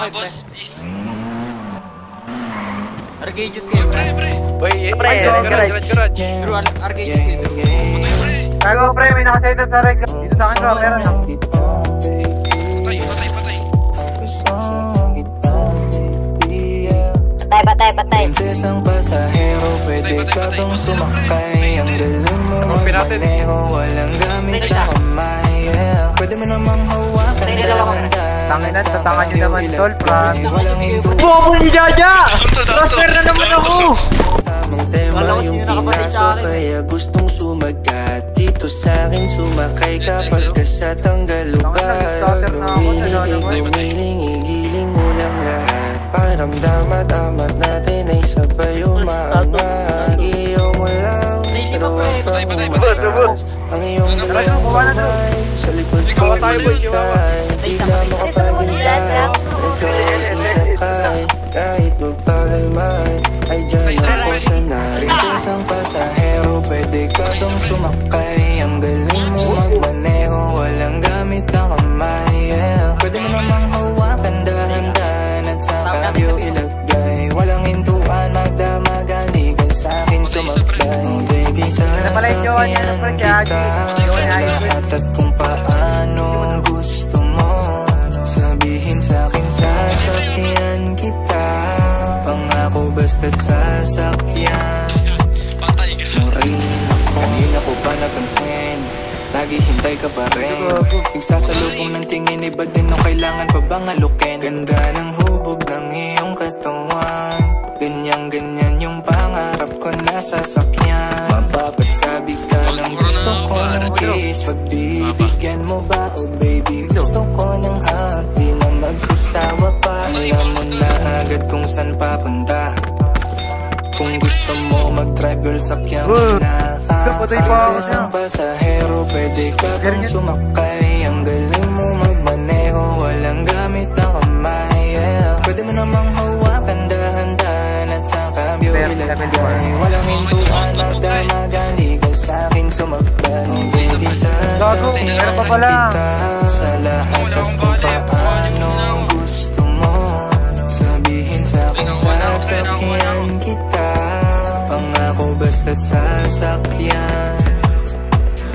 boss, please. Arcageus kayo. Pre. Uy, garage. Drew, Arcageus kayo. Gago pre, may nakasay sa rig. Dito sa akin bro, meron na. Patay. Prinsesang pasahero, pwede ka bang sumakay? Ang galing mo magmaneho, walang gamit sa kamay. Pwede mo namang hawakan dahan-dahan. Tangin na, tatangan nyo naman tol, pra. Walang hinto. Buo ko ni Jaja! Transfer na naman ako! Tamang tema yung pinaso, kaya gustong sumagat. Dito sa'kin sumakay kapag ka sa tanggalugan. Umiling, igiling mo lang lahat. Pakiramdam at amat natin ay sabay umaangat. Sige, mo lang, pero Patay. ang iyong dalawang kamay sa likod ko ikay. Di na makapagintay, ikaw ang sakay. Kahit magpagal man, ay dyan ako sanay. Prinsesang pasahero, pwede ka bang sumakay? Ang galing mo magmaneho, walang gamit na kamay. Pwede mo namang hawakan dahan-dahan at sa kabyo ilagay. Walang hintuan, magdamagan, di ka sa'kin sumakay. Baby, sasakyan kita lahat at kung paano gusto mo. Sabihin sa'kin sasakyan kita, pangako basta't sasakyan. Morain ako, kanina ko pa napansin, lagi hintay ka pa rin. Nagsasalubong ng tingin, iba din nung kailangan pa bang alukin. Ganda ng hubog ng iyong katawan, ganyan yung pangarap ko na sasakyan. Mapapasabi ka ng gusto ko ng kiss, pagbibigyan mo ba o baby? Gusto ko ng hug, di na magsasawa pa. Alam mo na agad kung saan papunta. Kung gusto mo mag-drive, girl, sakyan mo na. Prinsesang pasahero, pwede ka bang sumakay? Ang galing mo magmaneho, walang gamit na kamay. Pwede mo namang hawakan dahan-dahan at sa kabyo ilagay. Walang hintuan, magdamagan, di ka sa'kin sumakay. Baby, sasakyan kita sa lahat at kung paano gusto mo. Sabihin sa'kin sasakyan kita, pangako basta't sasakyan.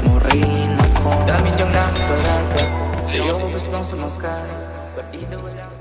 Morain ako, dami diyang nakakaraga, sa'yo ko gustong sumakay. Partida wala